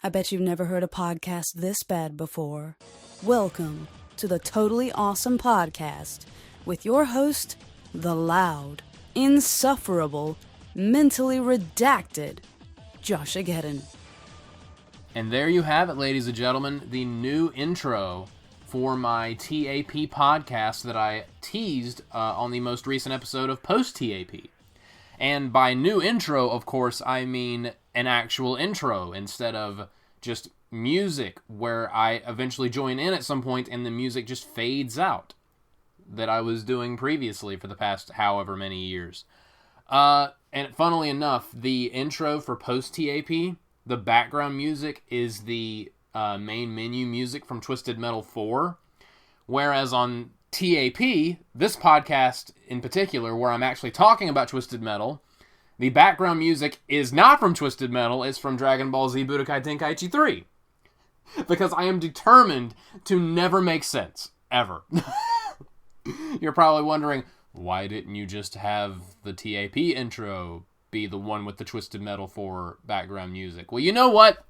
I bet you've never heard a podcast this bad before. Welcome to the Totally Awesome Podcast with your host, the loud, insufferable, mentally redacted JoshAgeddon. And there you have it, ladies and gentlemen, the new intro for my TAP podcast that I teased on the most recent episode of Post-TAP. And by new intro, of course, I mean an actual intro instead of just music where I eventually join in at some point and the music just fades out that I was doing previously for the past however many years. And funnily enough, the intro for Post-TAP, the background music is the main menu music from Twisted Metal 4, whereas on TAP, this podcast in particular, where I'm actually talking about Twisted Metal, the background music is not from Twisted Metal, it's from Dragon Ball Z Budokai Tenkaichi 3. Because I am determined to never make sense, ever. You're probably wondering, why didn't you just have the TAP intro be the one with the Twisted Metal 4 background music? Well, you know what?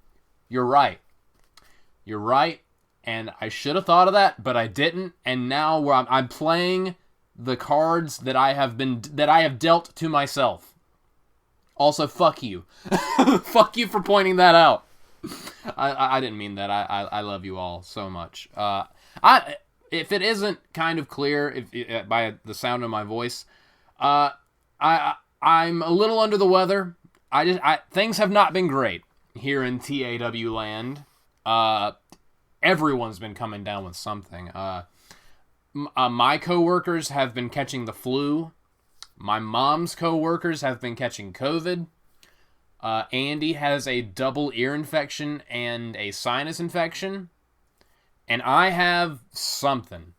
You're right. You're right. And I should have thought of that, but I didn't. And now where I'm playing the cards that I have dealt to myself. Also, fuck you. Fuck you for pointing that out. I didn't mean that. I love you all so much. If it isn't kind of clear by the sound of my voice, I'm a little under the weather. Things have not been great here in TAW land. Everyone's been coming down with something. My coworkers have been catching the flu. My mom's coworkers have been catching COVID. Andy has a double ear infection and a sinus infection. And I have something.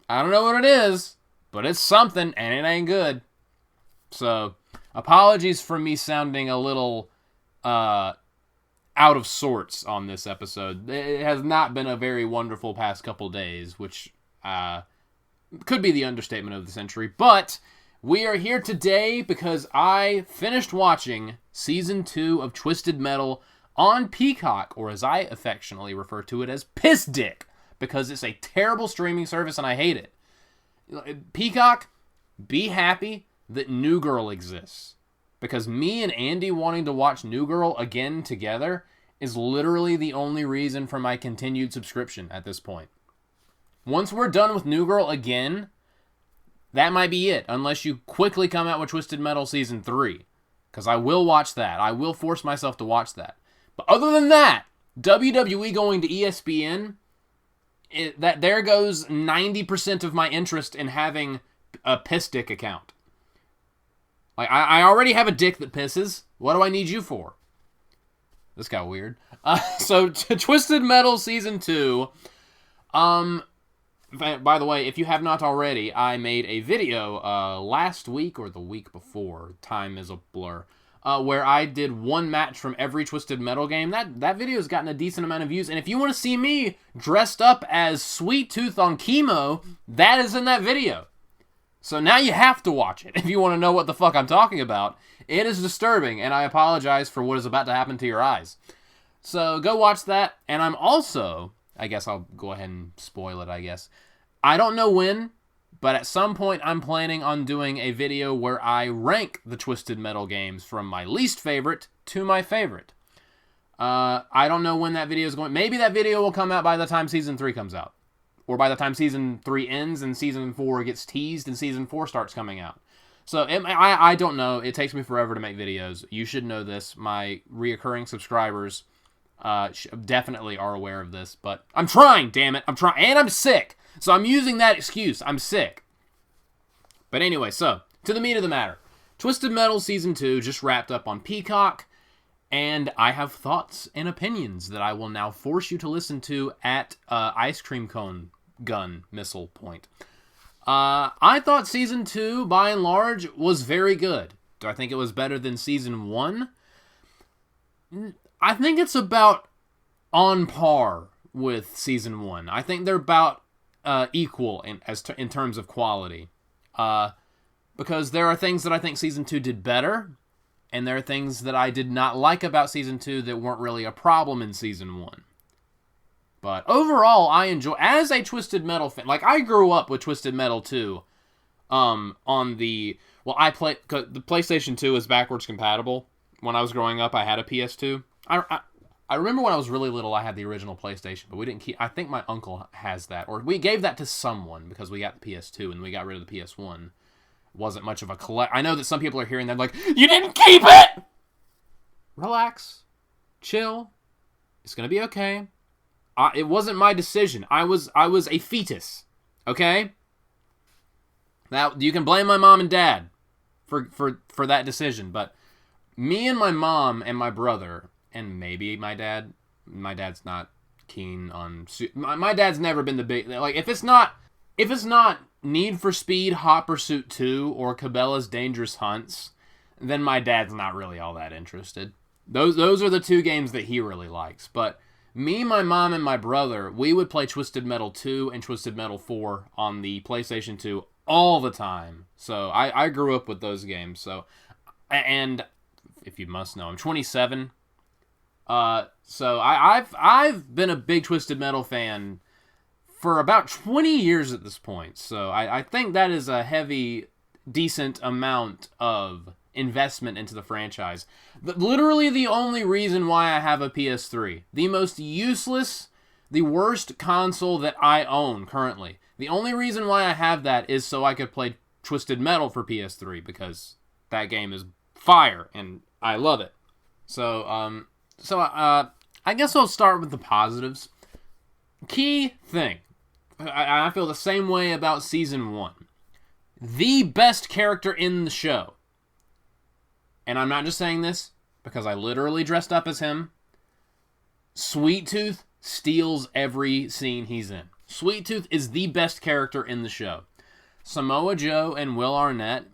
I don't know what it is, but it's something, and it ain't good. So, apologies for me sounding a little out of sorts on this episode. It has not been a very wonderful past couple days, which could be the understatement of the century. But we are here today because I finished watching Season 2 of Twisted Metal on Peacock, or as I affectionately refer to it as Piss Dick, because it's a terrible streaming service and I hate it. Peacock, be happy that New Girl exists. Because me and Andy wanting to watch New Girl again together is literally the only reason for my continued subscription at this point. Once we're done with New Girl again, that might be it, unless you quickly come out with Twisted Metal Season 3. Because I will watch that. I will force myself to watch that. But other than that, WWE going to ESPN, there goes 90% of my interest in having a Piss Dick account. Like, I already have a dick that pisses. What do I need you for? This got weird. So, Twisted Metal Season 2. By the way, if you have not already, I made a video last week or the week before. Time is a blur. Where I did one match from every Twisted Metal game. That video has gotten a decent amount of views. And if you want to see me dressed up as Sweet Tooth on chemo, that is in that video. So now you have to watch it if you want to know what the fuck I'm talking about. It is disturbing, and I apologize for what is about to happen to your eyes. So go watch that. And I'm also, I guess I'll go ahead and spoil it, I guess. I don't know when, but at some point I'm planning on doing a video where I rank the Twisted Metal games from my least favorite to my favorite. I don't know when that video is going. Maybe that video will come out by the time Season 3 comes out. Or by the time Season 3 ends and Season 4 gets teased and Season 4 starts coming out. So, I don't know. It takes me forever to make videos. You should know this. My reoccurring subscribers definitely are aware of this. But I'm trying, damn it. I'm trying. And I'm sick. So I'm using that excuse. I'm sick. But anyway, so, to the meat of the matter. Twisted Metal Season 2 just wrapped up on Peacock. And I have thoughts and opinions that I will now force you to listen to at Ice Cream Cone Gun Missile Point. I thought Season 2, by and large, was very good. Do I think it was better than Season 1? I think it's about on par with Season 1. I think they're about equal in terms of quality. Because there are things that I think Season 2 did better, And there are things that I did not like about Season 2 that weren't really a problem in Season 1. But overall, I enjoy, as a Twisted Metal fan, like, I grew up with Twisted Metal 2, on the, well, the PlayStation 2 is backwards compatible. When I was growing up, I had a PS2. I remember when I was really little, I had the original PlayStation, but we didn't keep, I think my uncle has that, or we gave that to someone because we got the PS2 and we got rid of the PS1. It wasn't much of a collect. I know that some people are hearing that like, you didn't keep it! Relax. Chill. It's gonna be okay. It wasn't my decision. I was a fetus. Okay? Now, you can blame my mom and dad for that decision, but me and my mom and my brother, and maybe my dad's not keen on, my dad's never been the big, like, if it's not Need for Speed, Hot Pursuit 2, or Cabela's Dangerous Hunts, then my dad's not really all that interested. Those are the two games that he really likes, but me, my mom, and my brother, we would play Twisted Metal 2 and Twisted Metal 4 on the PlayStation 2 all the time. So I grew up with those games. So, and if you must know, I'm 27. So I've been a big Twisted Metal fan for about 20 years at this point. So I think that is a heavy, decent amount of investment into the franchise. Literally the only reason why I have a PS3. The most useless, the worst console that I own currently. The only reason why I have that is so I could play Twisted Metal for PS3, because that game is fire and I love it. So I guess I'll start with the positives. Key thing. I feel the same way about Season 1. The best character in the show. And I'm not just saying this because I literally dressed up as him. Sweet Tooth steals every scene he's in. Sweet Tooth is the best character in the show. Samoa Joe and Will Arnett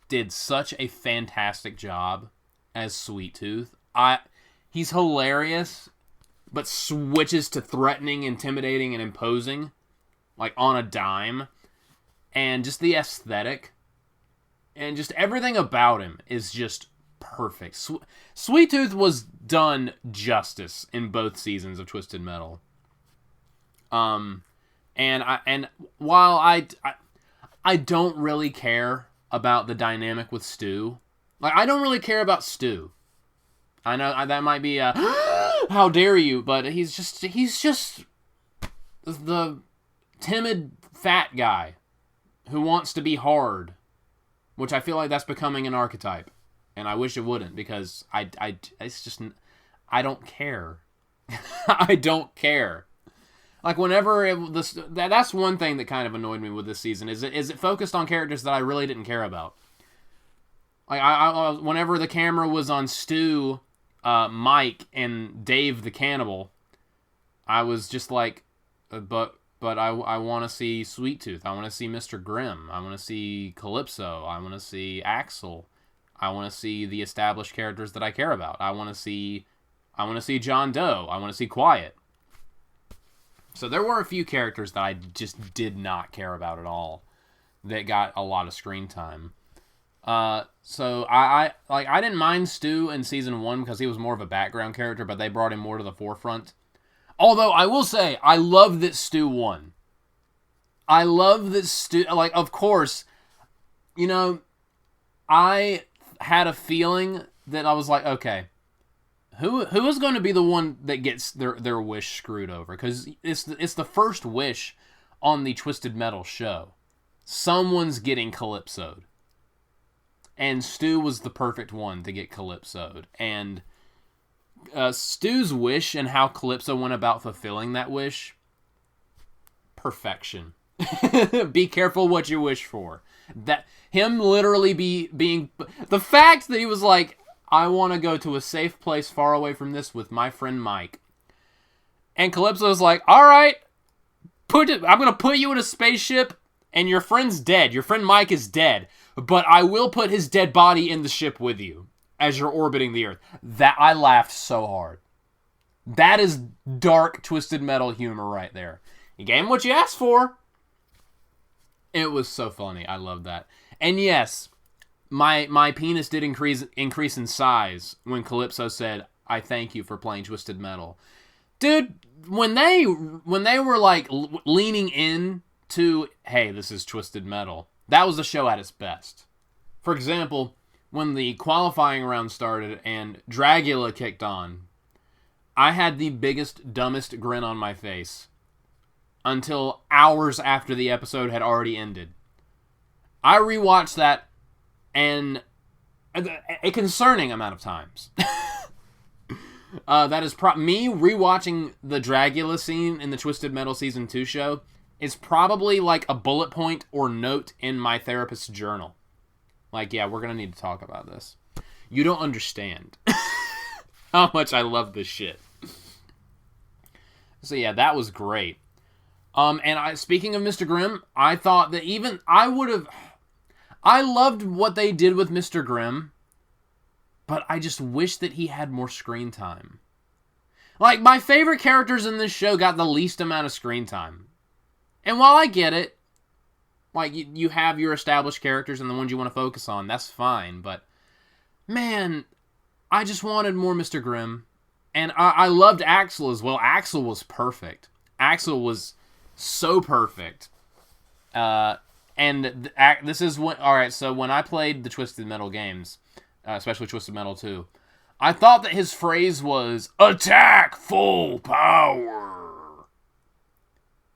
did such a fantastic job as Sweet Tooth. He's hilarious, but switches to threatening, intimidating, and imposing, like on a dime. And just the aesthetic and just everything about him is just perfect. Sweet Tooth was done justice in both seasons of Twisted Metal. And while I don't really care about the dynamic with Stu, like, I don't really care about Stu. I know that might be a how dare you, but he's just the timid fat guy who wants to be hard, which I feel like that's becoming an archetype, and I wish it wouldn't, because it's just, I don't care. I don't care. Like, whenever that's one thing that kind of annoyed me with this season, is it focused on characters that I really didn't care about. Like, I whenever the camera was on Stu, Mike, and Dave the Cannibal, I was just like, but I want to see Sweet Tooth. I want to see Mr. Grimm. I want to see Calypso. I want to see Axel. I want to see the established characters that I care about. I want to see John Doe. I want to see Quiet. So there were a few characters that I just did not care about at all that got a lot of screen time. So I didn't mind Stu in Season 1 because he was more of a background character, but they brought him more to the forefront. Although, I will say, I love that Stu won. I love that Stu, like, of course, you know, I had a feeling that I was like, okay, who is going to be the one that gets their wish screwed over? Because it's the first wish on the Twisted Metal show. Someone's getting Calypso'd. And Stu was the perfect one to get Calypso'd. And Stu's wish and how Calypso went about fulfilling that wish, perfection. Be careful what you wish for. That him literally being the fact that he was like, I want to go to a safe place far away from this with my friend Mike. And Calypso's like, all right, I'm going to put you in a spaceship and your friend's dead. Your friend Mike is dead, but I will put his dead body in the ship with you as you're orbiting the Earth. That, I laughed so hard. That is dark, Twisted Metal humor right there. You gave him what you asked for. It was so funny. I love that. And yes, my penis did increase in size when Calypso said, "I thank you for playing Twisted Metal." Dude, when they were like leaning in to, hey, this is Twisted Metal, that was the show at its best. For example, when the qualifying round started and Dragula kicked on, I had the biggest, dumbest grin on my face until hours after the episode had already ended. I rewatched that and a concerning amount of times. That is me rewatching the Dragula scene in the Twisted Metal Season 2 show is probably like a bullet point or note in my therapist's journal. Like, yeah, we're going to need to talk about this. You don't understand how much I love this shit. So yeah, that was great. And speaking of Mr. Grimm, I thought that I loved what they did with Mr. Grimm, but I just wish that he had more screen time. Like, my favorite characters in this show got the least amount of screen time. And while I get it, like, you have your established characters and the ones you want to focus on, that's fine, but, man, I just wanted more Mr. Grimm. And I loved Axel as well. Axel was perfect. Axel was so perfect. And this is when... Alright, so when I played the Twisted Metal games, especially Twisted Metal 2, I thought that his phrase was, "Attack full power!"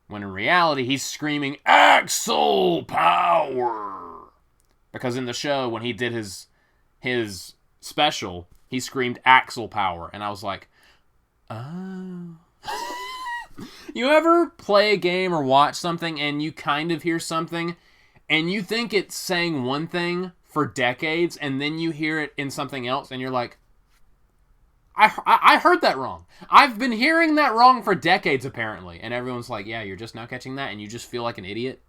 When in reality, he's screaming, "Axel power!" Because in the show, when he did his special, he screamed Axel power. And I was like, oh. You ever play a game or watch something and you kind of hear something and you think it's saying one thing for decades and then you hear it in something else and you're like, I heard that wrong. I've been hearing that wrong for decades, apparently. And everyone's like, yeah, you're just now catching that, and you just feel like an idiot.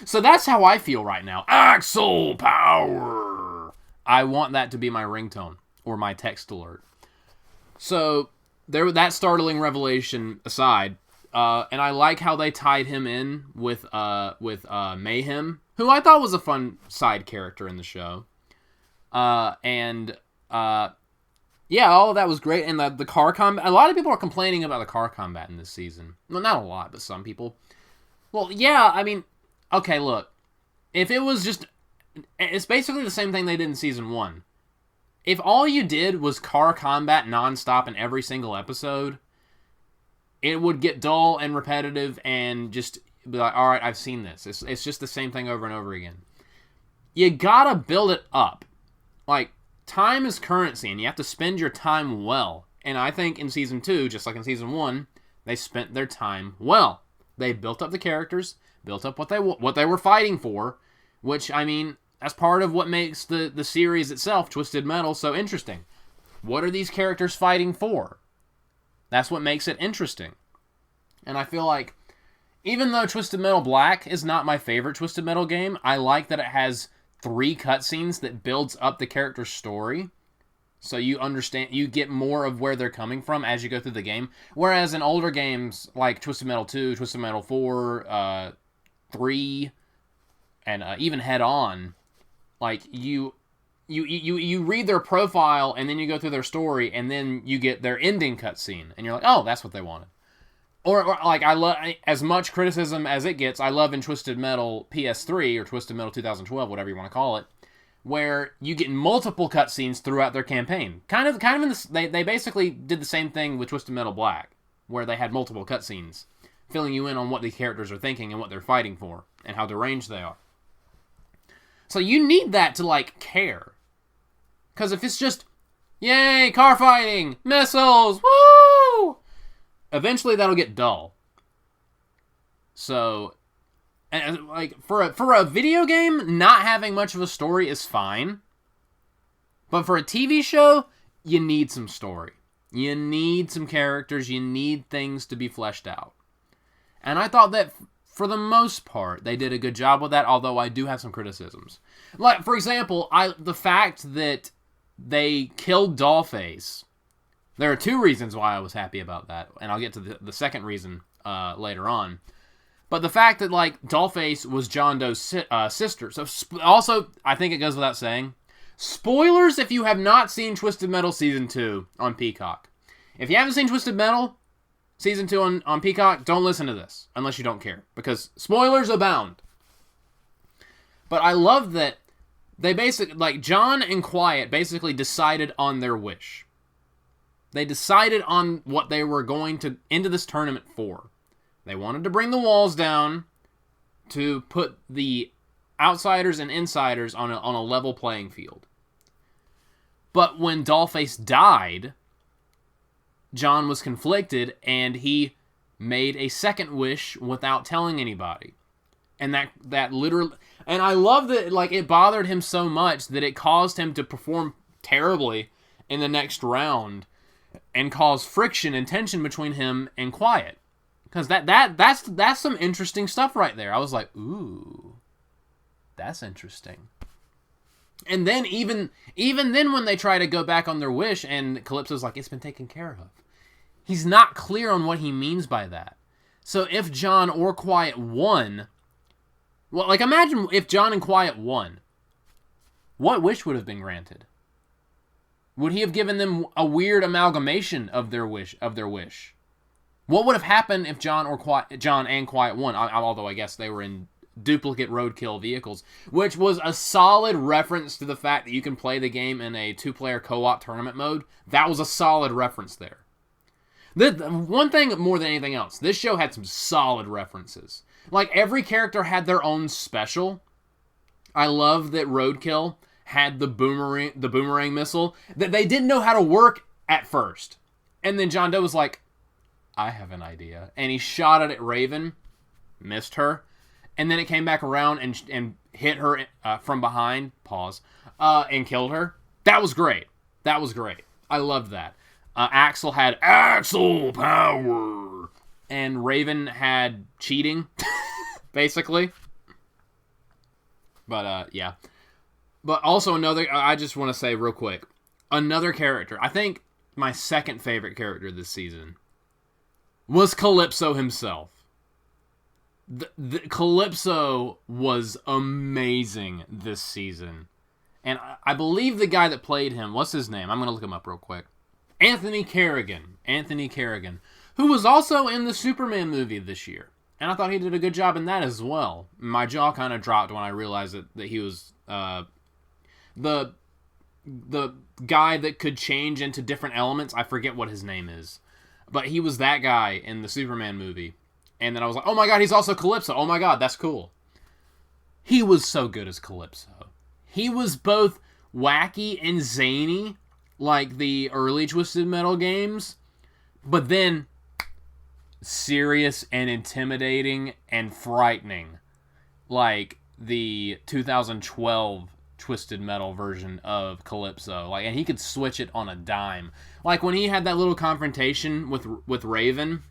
So that's how I feel right now. Axel power! I want that to be my ringtone, or my text alert. So, that startling revelation aside, and I like how they tied him in with Mayhem, who I thought was a fun side character in the show. Yeah, all of that was great, and the car combat... A lot of people are complaining about the car combat in this season. Well, not a lot, but some people. Well, yeah, I mean... Okay, look. If it was just... It's basically the same thing they did in Season 1. If all you did was car combat nonstop in every single episode, it would get dull and repetitive and just be like, alright, I've seen this. It's just the same thing over and over again. You gotta build it up. Like... Time is currency, and you have to spend your time well. And I think in Season 2, just like in Season 1, they spent their time well. They built up the characters, built up what they were fighting for, which, I mean, that's part of what makes the series itself, Twisted Metal, so interesting. What are these characters fighting for? That's what makes it interesting. And I feel like, even though Twisted Metal Black is not my favorite Twisted Metal game, I like that it has 3 cutscenes that builds up the character's story, so you understand, you get more of where they're coming from as you go through the game. Whereas in older games like Twisted Metal 2, Twisted Metal 4, 3, and even Head On, like you read their profile and then you go through their story and then you get their ending cutscene and you're like, oh, that's what they wanted. Or like, I love, as much criticism as it gets, I love in Twisted Metal PS3, or Twisted Metal 2012, whatever you want to call it, where you get multiple cutscenes throughout their campaign. Kind of in this, they basically did the same thing with Twisted Metal Black, where they had multiple cutscenes, filling you in on what the characters are thinking and what they're fighting for, and how deranged they are. So you need that to, like, care. Because if it's just, yay, car fighting, missiles, woo! Eventually that'll get dull. So, and like, for a video game, not having much of a story is fine. But for a TV show, you need some story. You need some characters. You need things to be fleshed out. And I thought that, for the most part, they did a good job with that, although I do have some criticisms. Like, for example, the fact that they killed Dollface. There are 2 reasons why I was happy about that, and I'll get to the second reason later on. But the fact that, like, Dollface was John Doe's sister. So, also, I think it goes without saying, spoilers if you have not seen Twisted Metal Season 2 on Peacock. If you haven't seen Twisted Metal Season 2 on Peacock, don't listen to this, unless you don't care, because spoilers abound. But I love that they basically, like, John and Quiet basically decided on their wish. They decided on what they were going to into this tournament for. They wanted to bring the walls down to put the outsiders and insiders on a level playing field. But when Dollface died, John was conflicted, and he made a second wish without telling anybody. And that literally... And I love that, like, it bothered him so much that it caused him to perform terribly in the next round and cause friction and tension between him and Quiet. Because that's some interesting stuff right there. I was like, ooh, that's interesting. And then even then when they try to go back on their wish and Calypso's like, it's been taken care of. He's not clear on what he means by that. So if John or Quiet won... Well, like, imagine if John and Quiet won. What wish would have been granted? Would he have given them a weird amalgamation of their wish? What would have happened if John and Quiet won? Although I guess they were in duplicate roadkill vehicles, which was a solid reference to the fact that you can play the game in a 2-player co-op tournament mode. That was a solid reference there. The one thing more than anything else, this show had some solid references. Like, every character had their own special. I love that Roadkill had the boomerang missile that they didn't know how to work at first. And then John Doe was like, I have an idea. And he shot it at Raven, missed her, and then it came back around and hit her from behind, and killed her. That was great. I loved that. Axel had Axel power. And Raven had cheating, basically. But, yeah. But also I just want to say real quick, another character, I think my second favorite character this season, was Calypso himself. The Calypso was amazing this season. And I believe the guy that played him, what's his name? I'm going to look him up real quick. Anthony Carrigan, who was also in the Superman movie this year. And I thought he did a good job in that as well. My jaw kind of dropped when I realized that he was the guy that could change into different elements. I forget what his name is. But he was that guy in the Superman movie. And then I was like, oh my god, he's also Calypso. Oh my god, that's cool. He was so good as Calypso. He was both wacky and zany, like the early Twisted Metal games, but then serious and intimidating and frightening, like the 2012 Twisted Metal version of Calypso. Like, and he could switch it on a dime. Like when he had that little confrontation with Raven,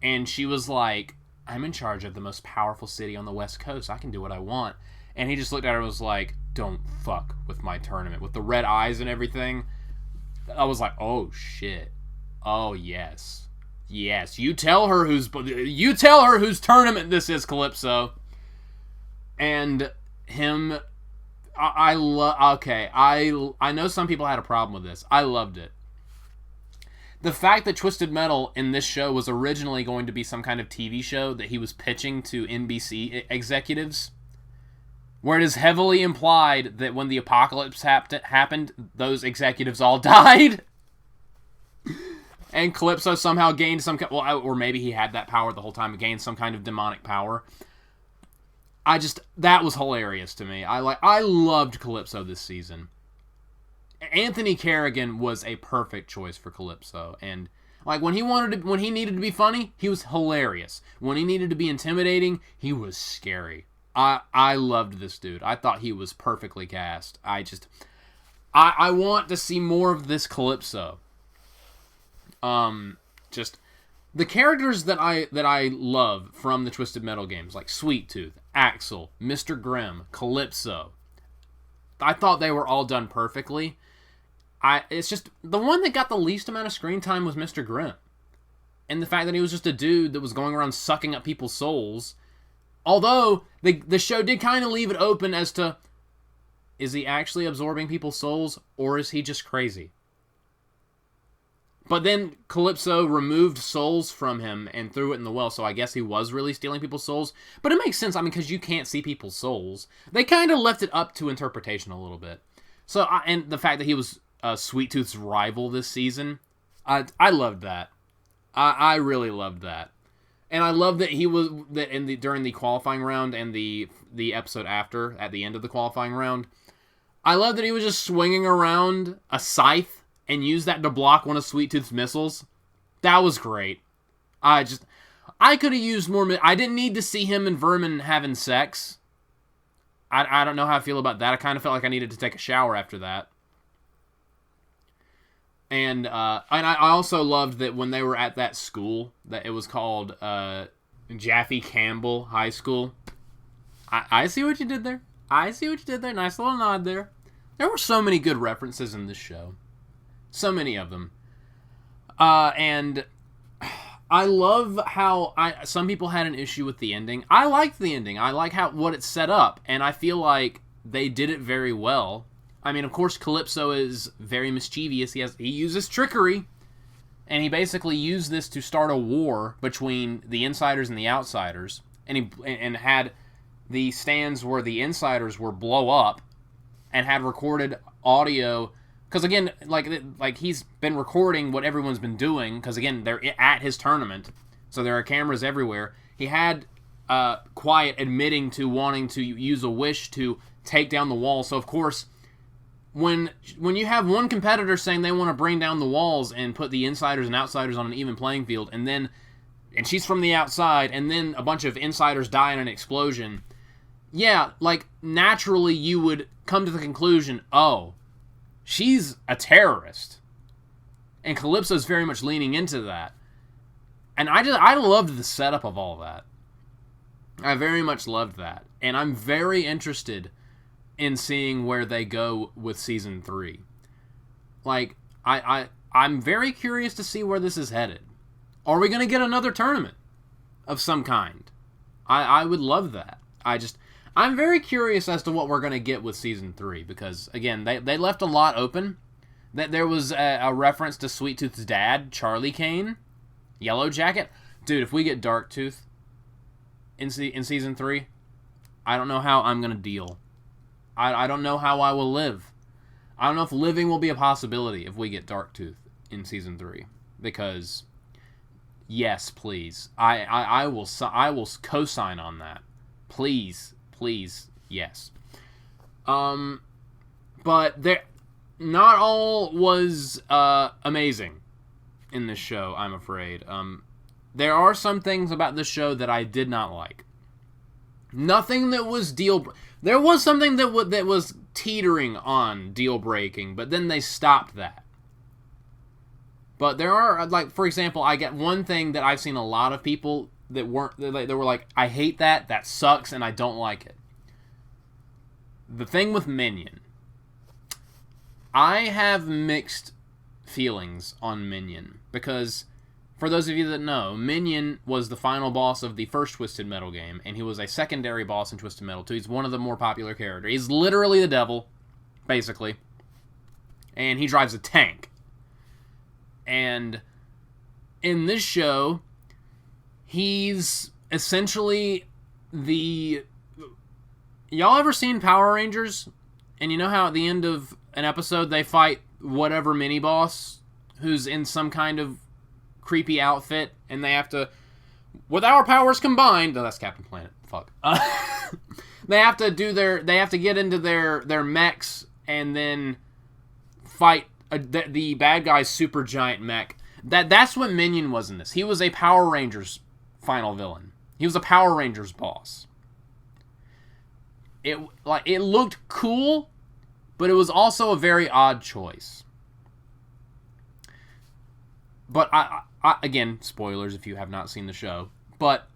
and she was like, I'm in charge of the most powerful city on the West Coast. I can do what I want. And he just looked at her and was like, don't fuck with my tournament. With the red eyes and everything. I was like, oh shit. Oh yes. Yes. You tell her whose tournament this is, Calypso. And him, I know some people had a problem with this. I loved it. The fact that Twisted Metal in this show was originally going to be some kind of TV show that he was pitching to NBC executives, where it is heavily implied that when the apocalypse happened, those executives all died. And Calypso somehow gained or maybe he had that power the whole time, gained some kind of demonic power. That was hilarious to me. I loved Calypso this season. Anthony Carrigan was a perfect choice for Calypso, and like when he needed to be funny, he was hilarious. When he needed to be intimidating, he was scary. I loved this dude. I thought he was perfectly cast. I want to see more of this Calypso. Just the characters that I love from the Twisted Metal games, like Sweet Tooth, Axel, Mr. Grimm, Calypso. I thought they were all done perfectly. It's just the one that got the least amount of screen time was Mr. Grimm. And the fact that he was just a dude that was going around sucking up people's souls Although, the show did kind of leave it open as to, is he actually absorbing people's souls, or is he just crazy? But then Calypso removed souls from him and threw it in the well, so I guess he was really stealing people's souls. But it makes sense, because you can't see people's souls. They kind of left it up to interpretation a little bit. So, and the fact that he was Sweet Tooth's rival this season, I loved that. I really loved that. And I love that he was during the qualifying round and the episode after, at the end of the qualifying round. I love that he was just swinging around a scythe and used that to block one of Sweet Tooth's missiles. That was great. I could have used more. I didn't need to see him and Vermin having sex. I don't know how I feel about that. I kind of felt like I needed to take a shower after that. And I also loved that when they were at that school, that it was called Jaffe Campbell High School. I see what you did there. Nice little nod there. There were so many good references in this show. So many of them. And I love how some people had an issue with the ending. I liked the ending. I like what it set up. And I feel like they did it very well. Of course, Calypso is very mischievous. He uses trickery, and he basically used this to start a war between the insiders and the outsiders, and had the stands where the insiders were blow up, and had recorded audio. Because again, like he's been recording what everyone's been doing. Because again, they're at his tournament, so there are cameras everywhere. He had Quiet admitting to wanting to use a wish to take down the wall. So of course, when you have one competitor saying they want to bring down the walls and put the insiders and outsiders on an even playing field, and she's from the outside, and then a bunch of insiders die in an explosion, yeah, naturally you would come to the conclusion, oh, she's a terrorist. And Calypso's very much leaning into that. And I loved the setup of all that. I very much loved that. And I'm very interested in seeing where they go with Season 3. I'm very curious to see where this is headed. Are we going to get another tournament of some kind? I would love that. I'm very curious as to what we're going to get with Season 3, because, again, they left a lot open. That there was a reference to Sweet Tooth's dad, Charlie Kane, Yellow Jacket. Dude, if we get Dark Tooth in Season 3, I don't know how I'm going to deal. I don't know how I will live. I don't know if living will be a possibility if we get Dark Tooth in Season 3. Because, yes, please. I will co-sign on that. Please, yes. But not all was amazing in this show, I'm afraid. There are some things about this show that I did not like. Nothing that was There was something that was teetering on deal-breaking, but then they stopped that. But there are, for example, I get one thing that I've seen a lot of people that were like, I hate that sucks, and I don't like it. The thing with Minion. I have mixed feelings on Minion, because, for those of you that know, Minion was the final boss of the first Twisted Metal game, and he was a secondary boss in Twisted Metal 2. He's one of the more popular characters. He's literally the devil, basically. And he drives a tank. And in this show, he's essentially the... Y'all ever seen Power Rangers? And you know how at the end of an episode they fight whatever mini-boss who's in some kind of creepy outfit, and they have to, with our powers combined, oh, that's Captain Planet, fuck. They have to get into their mechs and then fight the bad guy's super giant mech. That's what Minion was in this. He was a Power Rangers final villain. He was a Power Rangers boss. It looked cool, but it was also a very odd choice. But I again, spoilers if you have not seen the show, but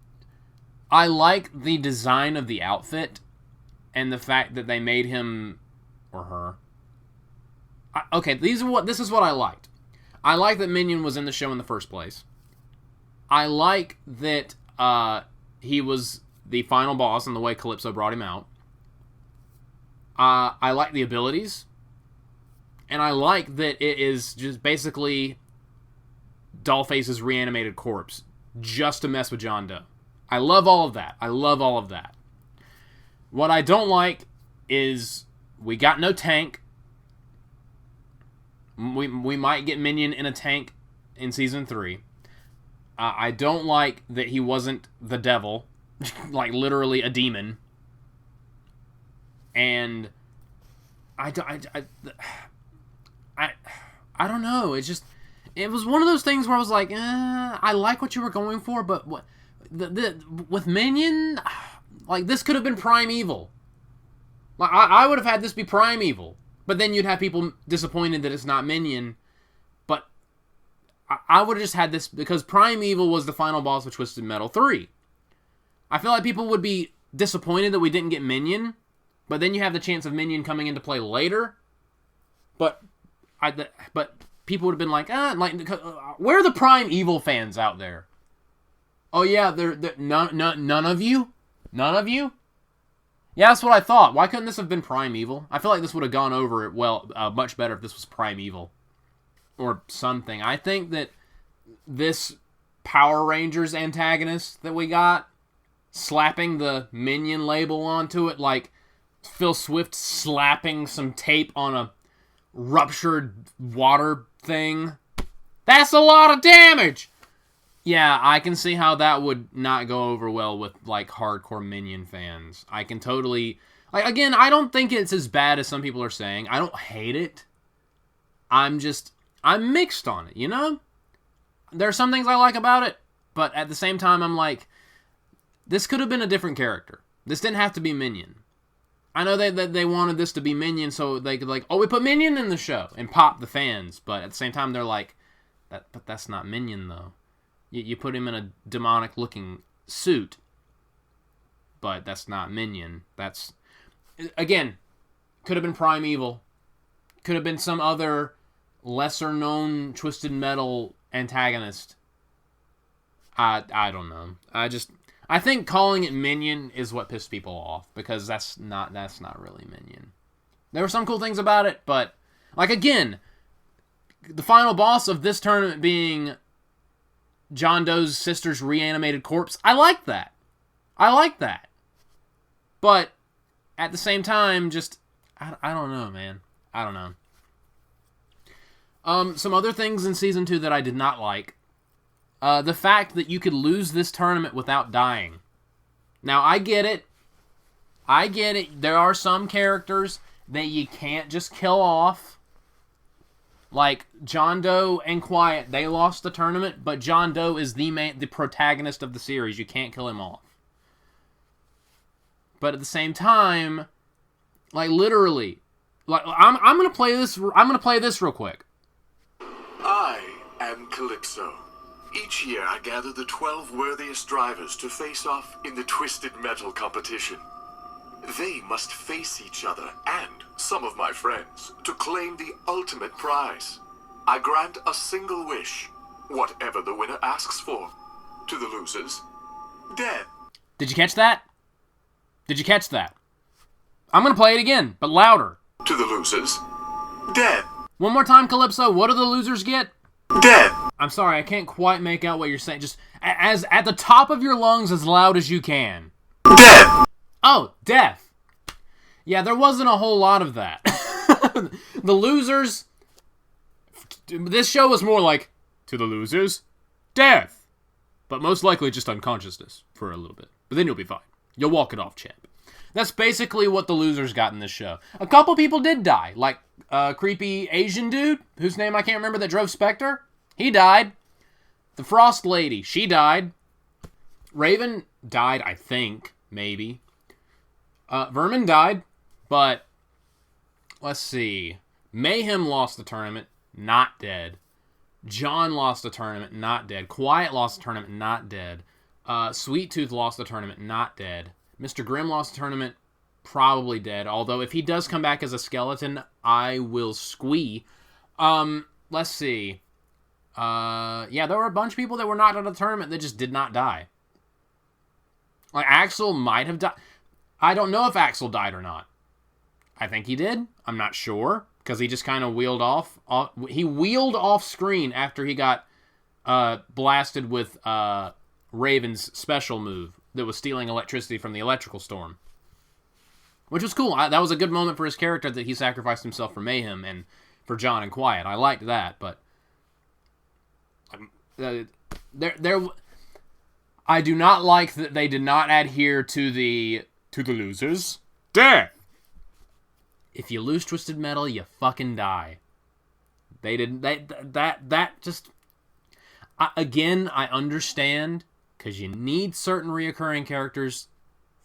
I like the design of the outfit and the fact that they made him or her. This is what I liked. I like that Minion was in the show in the first place. I like that he was the final boss and the way Calypso brought him out. I like the abilities. And I like that it is just basically Dollface's reanimated corpse just to mess with John Doe. I love all of that. What I don't like is we got no tank. We might get Minion in a tank in Season 3. I don't like that he wasn't the devil, like literally a demon. And I don't know. It was one of those things where I was like, I like what you were going for, but what with Minion, like this could have been Primeval. Like I would have had this be Primeval, but then you'd have people disappointed that it's not Minion. But I would have just had this because Primeval was the final boss of Twisted Metal 3. I feel like people would be disappointed that we didn't get Minion, but then you have the chance of Minion coming into play later. But people would have been like, where are the Primeval fans out there? Oh yeah, they're none of you? None of you? Yeah, that's what I thought. Why couldn't this have been Primeval? I feel like this would have gone over much better if this was Primeval. Or something. I think that this Power Rangers antagonist that we got, slapping the Minion label onto it, like Phil Swift slapping some tape on a ruptured water thing. That's a lot of damage! Yeah, I can see how that would not go over well with, like, hardcore Minion fans. I can totally... again, I don't think it's as bad as some people are saying. I don't hate it. I'm mixed on it, you know? There are some things I like about it, but at the same time, I'm like, this could have been a different character. This didn't have to be Minion. I know that they wanted this to be Minion so they could, like, oh, we put Minion in the show and pop the fans, but at the same time, they're like, but that's not Minion, though. You put him in a demonic-looking suit, but that's not Minion. That's, again, could have been Primeval. Could have been some other lesser-known Twisted Metal antagonist. I don't know. I think calling it Minion is what pissed people off, because that's not really Minion. There were some cool things about it, but, like, again, the final boss of this tournament being John Doe's sister's reanimated corpse, I like that. But, at the same time, just, I don't know, man. I don't know. Some other things in Season 2 that I did not like. The fact that you could lose this tournament without dying. Now, I get it. There are some characters that you can't just kill off. Like, John Doe and Quiet, they lost the tournament, but John Doe is the protagonist of the series. You can't kill him off. But at the same time, like, literally, like, I'm gonna play this real quick. I am Calypso. Each year I gather the 12 worthiest drivers to face off in the Twisted Metal competition. They must face each other and some of my friends to claim the ultimate prize. I grant a single wish, whatever the winner asks for. To the losers, death. Did you catch that? I'm gonna play it again, but louder. To the losers, death. One more time, Calypso. What do the losers get? Death. I'm sorry, I can't quite make out what you're saying. Just as at the top of your lungs, as loud as you can. Death. Oh, death. Yeah, there wasn't a whole lot of that. The losers... This show was more like, to the losers, death. But most likely just unconsciousness for a little bit. But then you'll be fine. You'll walk it off, champ. That's basically what the losers got in this show. A couple people did die. Like, a creepy Asian dude, whose name I can't remember, that drove Spectre. He died. The Frost Lady, she died. Raven died, I think, maybe. Vermin died, but let's see. Mayhem lost the tournament, not dead. John lost the tournament, not dead. Quiet lost the tournament, not dead. Sweet Tooth lost the tournament, not dead. Mr. Grimm lost the tournament, probably dead. Although if he does come back as a skeleton, I will squee. Let's see. Yeah, there were a bunch of people that were knocked out of the tournament that just did not die. Like, Axel might have died. I don't know if Axel died or not. I think he did. I'm not sure, because he just kind of wheeled off. He wheeled off screen after he got blasted with Raven's special move that was stealing electricity from the electrical storm. Which was cool. That was a good moment for his character, that he sacrificed himself for Mayhem and for John and Quiet. I liked that, but I do not like that they did not adhere to the losers. Death. If you lose Twisted Metal, you fucking die. They didn't. That just. Again, I understand, because you need certain reoccurring characters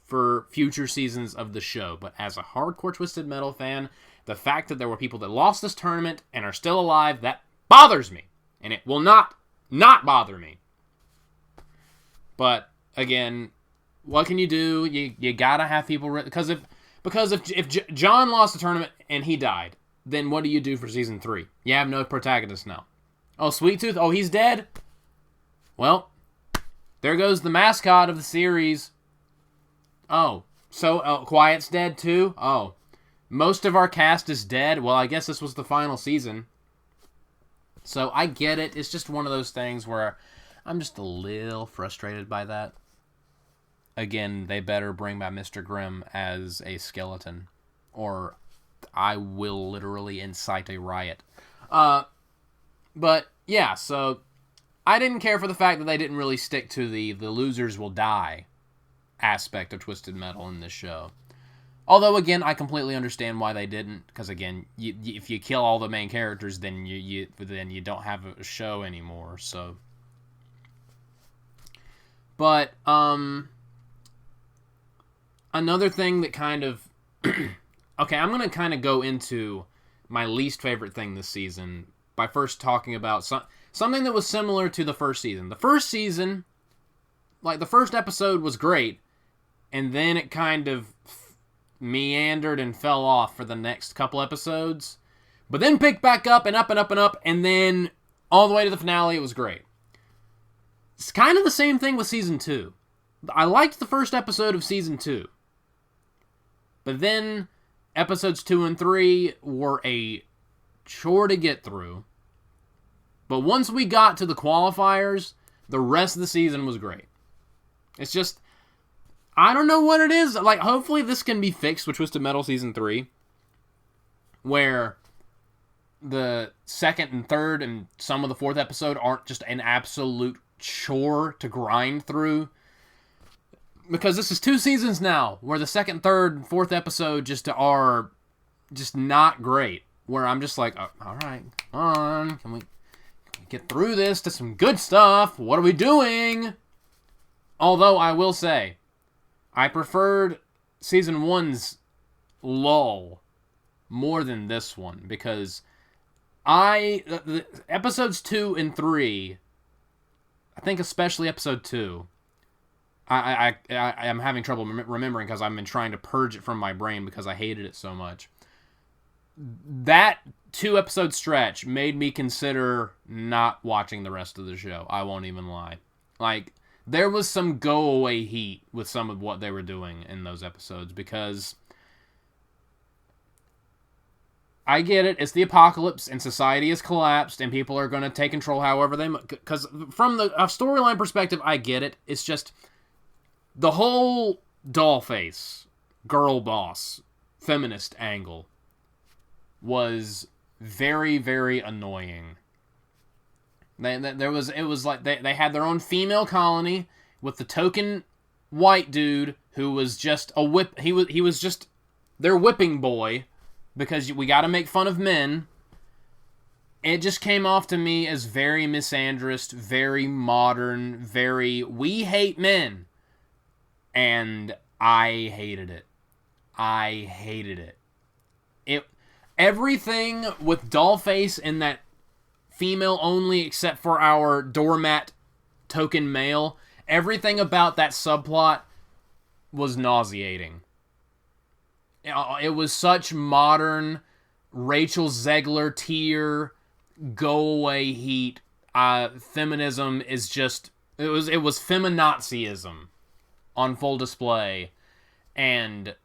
for future seasons of the show. But as a hardcore Twisted Metal fan, the fact that there were people that lost this tournament and are still alive, that bothers me. And it will not bother me. But, again, what can you do? You gotta have people... Because if John lost the tournament and he died, then what do you do for Season 3? You have no protagonist now. Oh, Sweet Tooth? Oh, he's dead? Well, there goes the mascot of the series. Oh, so Quiet's dead too? Oh, most of our cast is dead? Well, I guess this was the final season. So I get it. It's just one of those things where I'm just a little frustrated by that. Again, they better bring back Mr. Grimm as a skeleton, or I will literally incite a riot. But, yeah, so I didn't care for the fact that they didn't really stick to the losers will die aspect of Twisted Metal in this show. Although, again, I completely understand why they didn't, because, again, if you kill all the main characters, then you don't have a show anymore, so... But, another thing that kind of... Okay, I'm going to kind of go into my least favorite thing this season by first talking about something that was similar to the first season. The first season, like, the first episode was great, and then it kind of meandered and fell off for the next couple episodes, but then picked back up and up and up and up, and then all the way to the finale, it was great. It's kind of the same thing with Season 2. I liked the first episode of Season 2, but then episodes 2 and 3 were a chore to get through. But once we got to the qualifiers, the rest of the season was great. It's just, I don't know what it is. Like, hopefully this can be fixed with Twisted Metal Season 3, where the second and third and some of the fourth episode aren't just an absolute chore to grind through. Because this is 2 seasons now, where the second, third, and fourth episode just are just not great. Where I'm just like, alright, come on, can we get through this to some good stuff? What are we doing? Although, I will say, I preferred Season 1's lull more than this one, because the episodes 2 and 3, I think especially episode 2, I am having trouble remembering because I've been trying to purge it from my brain because I hated it so much. That 2-episode stretch made me consider not watching the rest of the show. I won't even lie. Like, there was some go-away heat with some of what they were doing in those episodes, because I get it. It's the apocalypse, and society has collapsed, and people are going to take control however they... Because from a storyline perspective, I get it. It's just... The whole dollface, girl boss, feminist angle was very, very annoying. It was like they had their own female colony with the token white dude who was just a whip. He was just their whipping boy, because we got to make fun of men. It just came off to me as very misandrist, very modern, very we hate men. And I hated it. I hated it. Everything with Dollface and that female only except for our doormat token male, everything about that subplot was nauseating. It was such modern Rachel Zegler tier go away heat. Feminism is just it was feminazism. on full display. And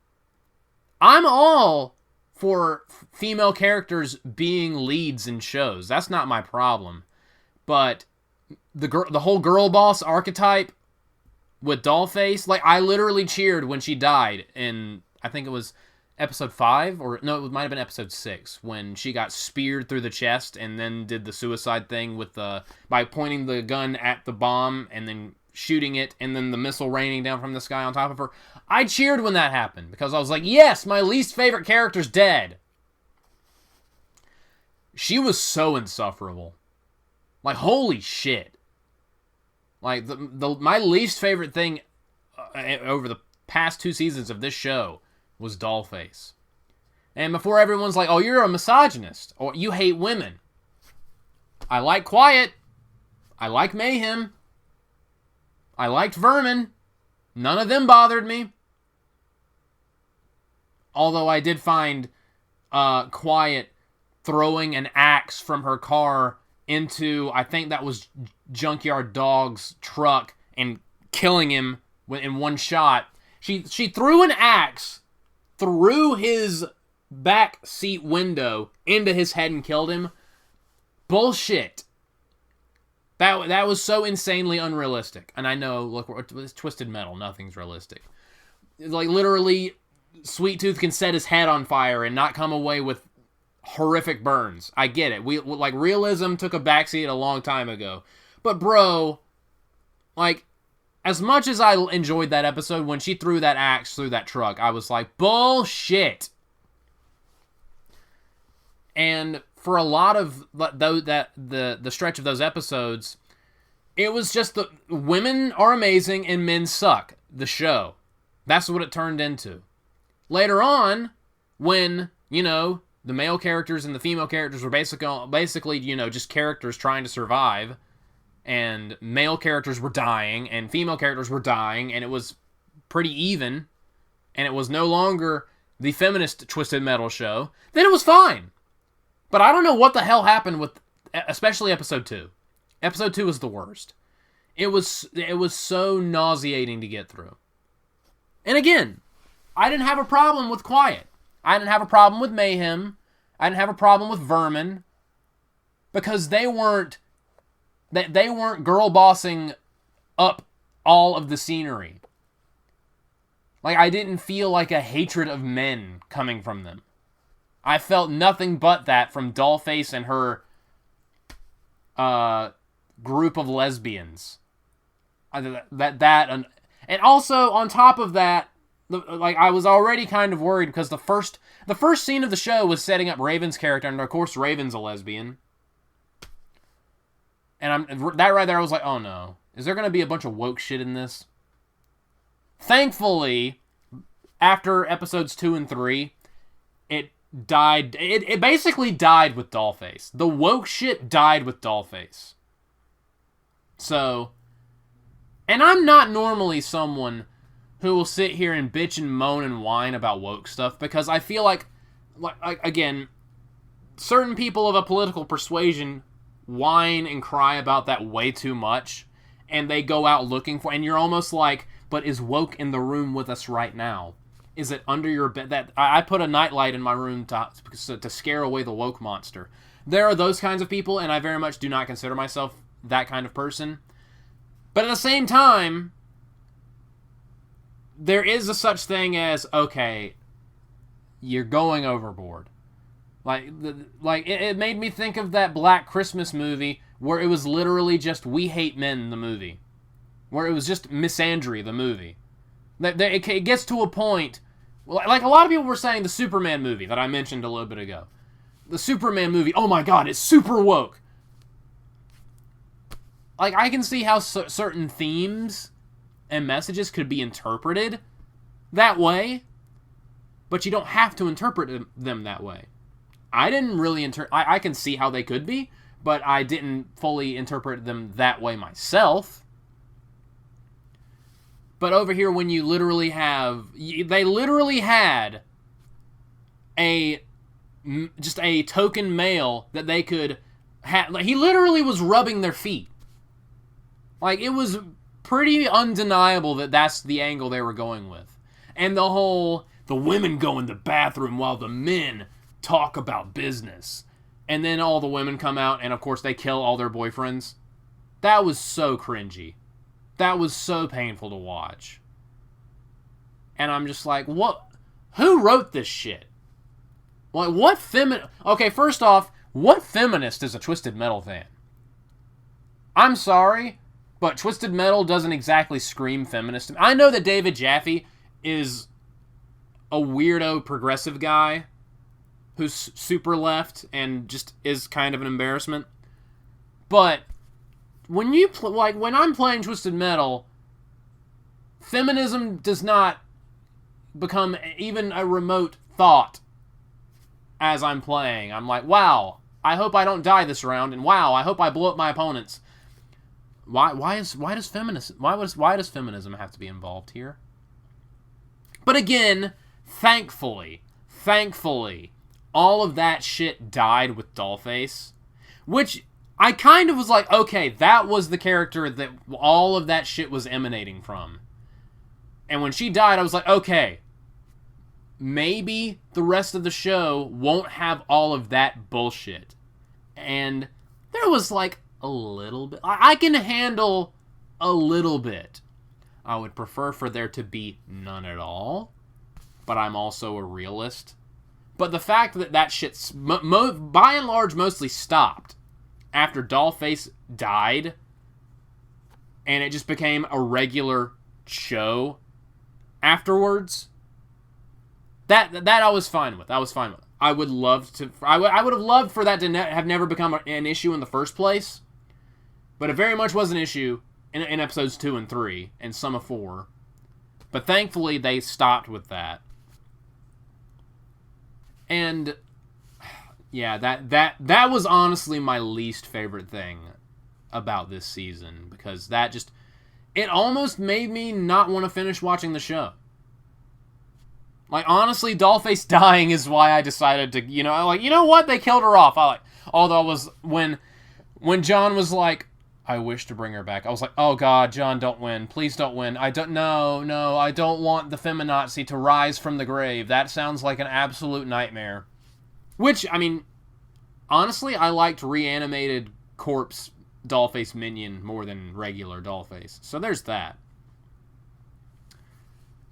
I'm all for female characters being leads in shows. That's not my problem. But the whole girl boss archetype with Dollface, like, I literally cheered when she died in, I think it was episode 5, or no, it might have been episode 6, when she got speared through the chest and then did the suicide thing with by pointing the gun at the bomb and then shooting it, and then the missile raining down from the sky on top of her. I cheered when that happened, because I was like, yes, my least favorite character's dead. She was so insufferable. Like, holy shit. Like, my least favorite thing over the past 2 seasons of this show was Dollface. And before everyone's like, oh, you're a misogynist, or you hate women. I like Quiet. I like Mayhem. I liked Vermin. None of them bothered me. Although I did find Quiet throwing an axe from her car into, I think that was Junkyard Dog's truck, and killing him in one shot. She threw an axe through his back seat window into his head and killed him. Bullshit. That was so insanely unrealistic. And I know, look, it's Twisted Metal. Nothing's realistic. Like, literally, Sweet Tooth can set his head on fire and not come away with horrific burns. I get it. Like, realism took a backseat a long time ago. But, bro, like, as much as I enjoyed that episode, when she threw that axe through that truck, I was like, bullshit. And for a lot of the stretch of those episodes, it was just the women are amazing and men suck. The show. That's what it turned into. Later on, when, you know, the male characters and the female characters were basically, you know, just characters trying to survive, and male characters were dying, and female characters were dying, and it was pretty even, and it was no longer the feminist Twisted Metal show, then it was fine. But I don't know what the hell happened with, especially episode 2. Episode 2 was the worst. It was so nauseating to get through. And again, I didn't have a problem with Quiet. I didn't have a problem with Mayhem. I didn't have a problem with Vermin. Because they weren't girl bossing up all of the scenery. Like, I didn't feel like a hatred of men coming from them. I felt nothing but that from Dollface and her group of lesbians. And also, on top of that, like, I was already kind of worried because the first scene of the show was setting up Raven's character, and of course Raven's a lesbian. And that right there, I was like, oh no. Is there going to be a bunch of woke shit in this? Thankfully, after episodes 2 and 3, it died. It basically died with Dollface. The woke shit died with Dollface. So, and I'm not normally someone who will sit here and bitch and moan and whine about woke stuff, because I feel like again, certain people of a political persuasion whine and cry about that way too much, and they go out looking for, and you're almost like, but is woke in the room with us right now? Is it under your bed? That I put a nightlight in my room to scare away the woke monster. There are those kinds of people, and I very much do not consider myself that kind of person. But at the same time, there is a such thing as, okay, you're going overboard. It made me think of that Black Christmas movie where it was literally just We Hate Men, the movie. Where it was just misandry, the movie. It gets to a point, like a lot of people were saying the Superman movie that I mentioned a little bit ago. The Superman movie, oh my god, it's super woke. Like, I can see how certain themes and messages could be interpreted that way, but you don't have to interpret them that way. I didn't really I can see how they could be, but I didn't fully interpret them that way myself. But over here, when you literally they literally had just a token male that they could have. Like, he literally was rubbing their feet. Like, it was pretty undeniable that that's the angle they were going with. And the women go in the bathroom while the men talk about business. And then all the women come out, and of course they kill all their boyfriends. That was so cringy. That was so painful to watch. And I'm just like, what? Who wrote this shit? Like, what Okay, first off, what feminist is a Twisted Metal fan? I'm sorry, but Twisted Metal doesn't exactly scream feminist. I know that David Jaffe is a weirdo progressive guy who's super left and just is kind of an embarrassment. But when when I'm playing Twisted Metal, feminism does not become even a remote thought as I'm playing. I'm like, wow, I hope I don't die this round, and wow, I hope I blow up my opponents. Why does feminism have to be involved here? But again, thankfully, all of that shit died with Dollface, which I kind of was like, okay, that was the character that all of that shit was emanating from. And when she died, I was like, okay, maybe the rest of the show won't have all of that bullshit. And there was like a little bit. I can handle a little bit. I would prefer for there to be none at all, but I'm also a realist. But the fact that that shit, by and large, mostly stopped after Dollface died, and it just became a regular show afterwards, that I was fine with. I would have loved for that to have never become an issue in the first place, but it very much was an issue in episodes 2 and 3 and some of 4. But thankfully they stopped with that. And yeah, that was honestly my least favorite thing about this season, because it almost made me not want to finish watching the show. Like, honestly, Dollface dying is why I decided to, you know what? They killed her off. Although it was when John was like, I wish to bring her back, I was like, oh god, John, don't win. Please don't win. I don't want the feminazi to rise from the grave. That sounds like an absolute nightmare. Which, I mean, honestly, I liked reanimated corpse Dollface minion more than regular Dollface. So there's that.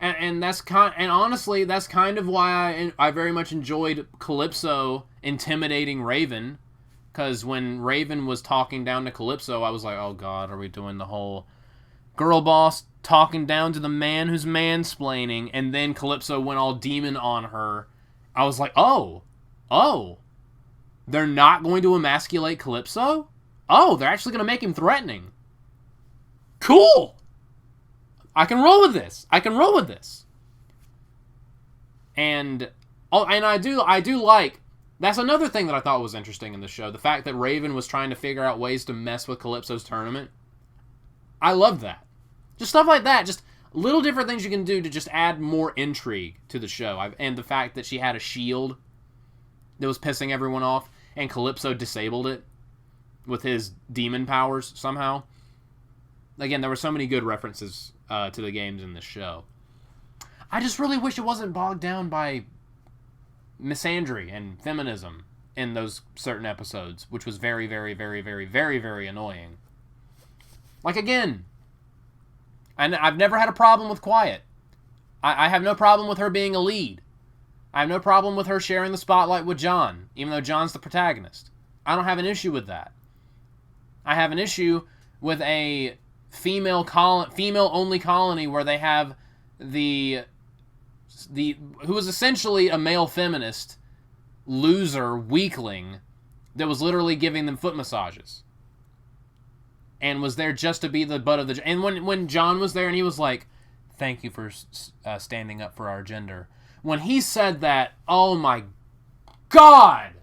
And honestly, that's kind of why I very much enjoyed Calypso intimidating Raven. Because when Raven was talking down to Calypso, I was like, oh god, are we doing the whole girl boss talking down to the man who's mansplaining? And then Calypso went all demon on her. I was like, oh, they're not going to emasculate Calypso? Oh, they're actually going to make him threatening. Cool! I can roll with this. And I do like, that's another thing that I thought was interesting in the show, the fact that Raven was trying to figure out ways to mess with Calypso's tournament. I love that. Just stuff like that, just little different things you can do to just add more intrigue to the show. And the fact that she had a shield that was pissing everyone off, and Calypso disabled it with his demon powers somehow. Again, there were so many good references to the games in this show. I just really wish it wasn't bogged down by misandry and feminism in those certain episodes, which was very, very, very, very, very, very annoying. Like, again, and I've never had a problem with Quiet. I have no problem with her being a lead. I have no problem with her sharing the spotlight with John, even though John's the protagonist. I don't have an issue with that. I have an issue with a female-only colony where they have who was essentially a male feminist loser weakling that was literally giving them foot massages and was there just to be the butt of the... And when John was there and he was like, thank you for standing up for our gender. When he said that, oh my god,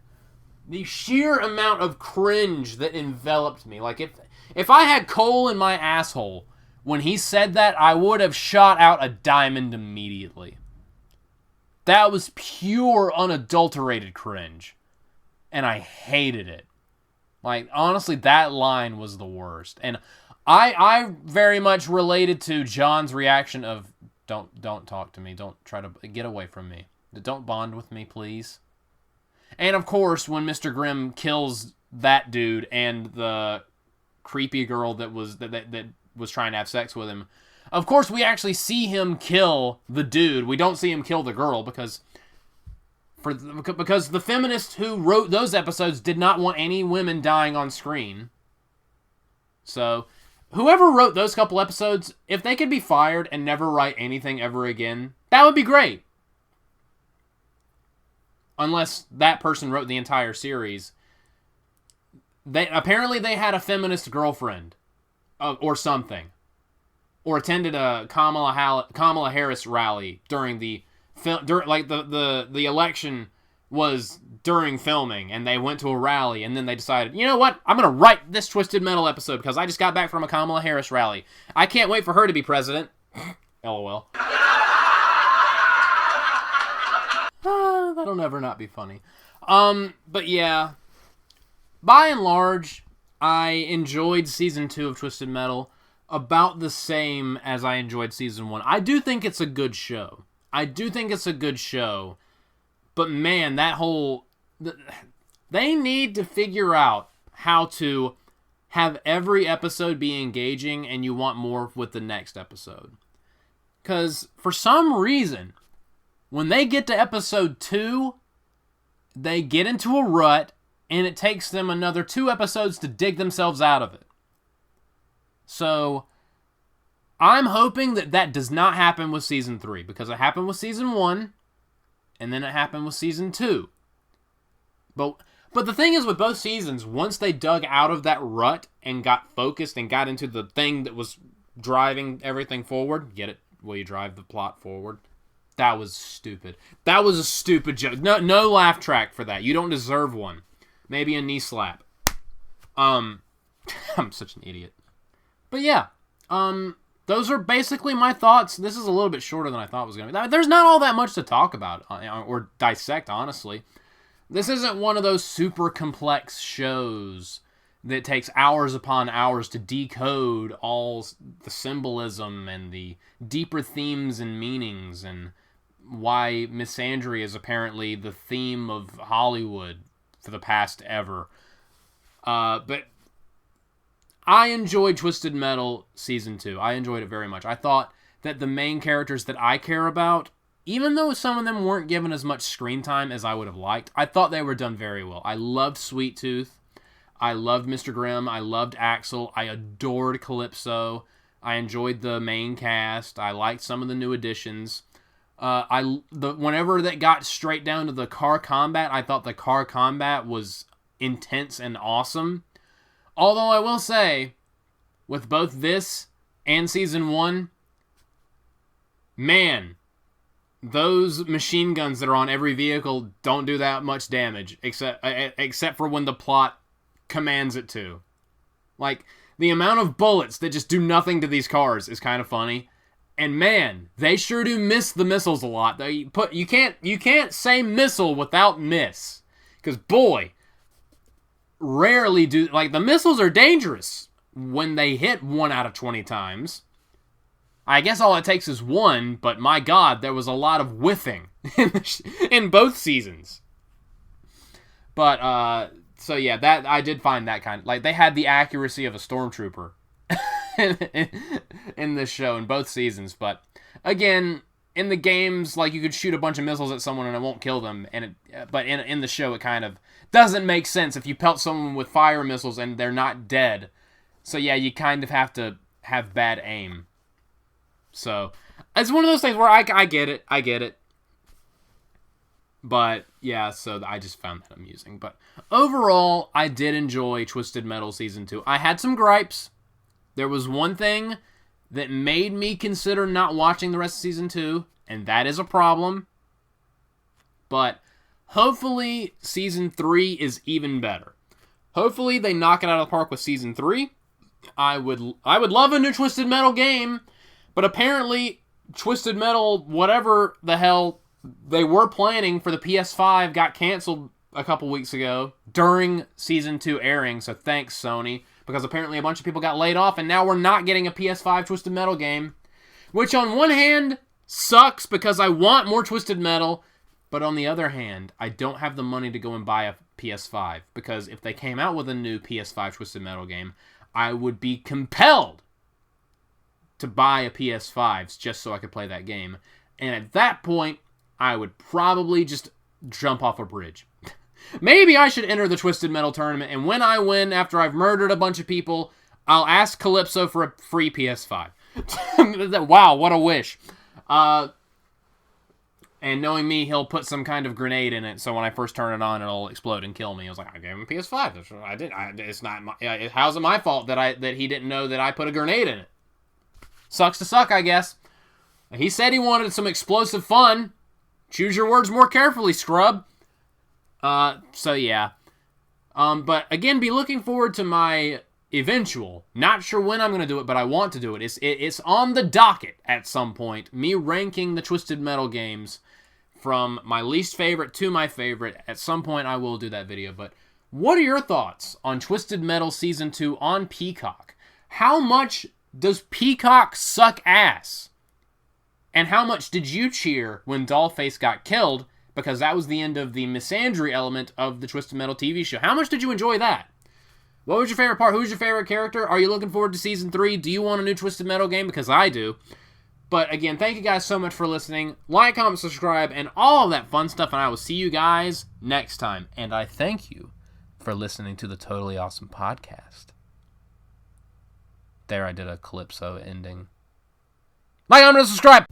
the sheer amount of cringe that enveloped me. Like, if I had coal in my asshole when he said that, I would have shot out a diamond immediately. That was pure, unadulterated cringe. And I hated it. Like, honestly, that line was the worst. And I very much related to John's reaction of, don't talk to me. Don't try to get away from me. Don't bond with me, please. And of course, when Mr. Grimm kills that dude and the creepy girl that was trying to have sex with him, of course we actually see him kill the dude. We don't see him kill the girl because the feminists who wrote those episodes did not want any women dying on screen. So, whoever wrote those couple episodes, if they could be fired and never write anything ever again, that would be great. Unless that person wrote the entire series. Apparently they had a feminist girlfriend. Or something. Or attended a Kamala Harris rally during the election was during filming, and they went to a rally, and then they decided, you know what, I'm going to write this Twisted Metal episode because I just got back from a Kamala Harris rally. I can't wait for her to be president. LOL. That'll never not be funny. But yeah, by and large, I enjoyed Season 2 of Twisted Metal about the same as I enjoyed Season 1. I do think it's a good show. But man, they need to figure out how to have every episode be engaging and you want more with the next episode. Because for some reason, when they get to episode 2, they get into a rut and it takes them another 2 episodes to dig themselves out of it. So, I'm hoping that does not happen with Season 3, because it happened with Season 1, and then it happened with Season 2. But the thing is with both seasons, once they dug out of that rut and got focused and got into the thing that was driving everything forward, get it? Will you drive the plot forward? That was stupid. That was a stupid joke. No laugh track for that. You don't deserve one. Maybe a knee slap. I'm such an idiot. But yeah, those are basically my thoughts. This is a little bit shorter than I thought it was going to be. There's not all that much to talk about or dissect, honestly. This isn't one of those super complex shows that takes hours upon hours to decode all the symbolism and the deeper themes and meanings and why misandry is apparently the theme of Hollywood for the past ever. But I enjoyed Twisted Metal Season 2. I enjoyed it very much. I thought that the main characters that I care about, even though some of them weren't given as much screen time as I would have liked, I thought they were done very well. I loved Sweet Tooth. I loved Mr. Grimm. I loved Axel. I adored Calypso. I enjoyed the main cast. I liked some of the new additions. Whenever that got straight down to the car combat, I thought the car combat was intense and awesome. Although I will say, with both this and Season 1, man, those machine guns that are on every vehicle don't do that much damage, except for when the plot commands it to. Like, the amount of bullets that just do nothing to these cars is kind of funny. And man, they sure do miss the missiles a lot. You can't say missile without miss. Because boy, rarely do, like, the missiles are dangerous when they hit 1 out of 20 times. I guess all it takes is 1, but my god, there was a lot of whiffing in both seasons. But, so yeah, that I did find that kind of, like, they had the accuracy of a stormtrooper in this show in both seasons. But again, in the games, like, you could shoot a bunch of missiles at someone and it won't kill them. But in the show, it kind of doesn't make sense if you pelt someone with fire missiles and they're not dead. So yeah, you kind of have to have bad aim. So it's one of those things where I get it. But yeah, so I just found that amusing. But overall, I did enjoy Twisted Metal Season 2. I had some gripes. There was one thing that made me consider not watching the rest of Season 2, and that is a problem. But hopefully Season 3 is even better. Hopefully they knock it out of the park with Season 3. I would love a new Twisted Metal game, but apparently Twisted Metal, whatever the hell they were planning for the PS5, got canceled a couple weeks ago during Season 2 airing, so thanks, Sony. because apparently a bunch of people got laid off, and now we're not getting a PS5 Twisted Metal game, which on one hand sucks because I want more Twisted Metal, but on the other hand, I don't have the money to go and buy a PS5, because if they came out with a new PS5 Twisted Metal game, I would be compelled to buy a PS5 just so I could play that game. And at that point, I would probably just jump off a bridge. Maybe I should enter the Twisted Metal tournament, and when I win, after I've murdered a bunch of people, I'll ask Calypso for a free PS5. Wow, what a wish. And knowing me, he'll put some kind of grenade in it, so when I first turn it on, it'll explode and kill me. I was like, I gave him a PS5. It's not my, how's it my fault that he didn't know that I put a grenade in it? Sucks to suck, I guess. He said he wanted some explosive fun. Choose your words more carefully, scrub. So yeah. But again, be looking forward to my eventual, not sure when I'm going to do it, but I want to do it. It's on the docket at some point. Me ranking the Twisted Metal games from my least favorite to my favorite. At some point, I will do that video. But what are your thoughts on Twisted Metal Season 2 on Peacock? How much does Peacock suck ass? And how much did you cheer when Dollface got killed? Because that was the end of the misandry element of the Twisted Metal TV show. How much did you enjoy that? What was your favorite part? Who's your favorite character? Are you looking forward to Season 3? Do you want a new Twisted Metal game? Because I do. But again, thank you guys so much for listening. Like, comment, subscribe, and all that fun stuff. And I will see you guys next time. And I thank you for listening to the Totally Awesome Podcast. There, I did a Calypso ending. Like, comment, and subscribe!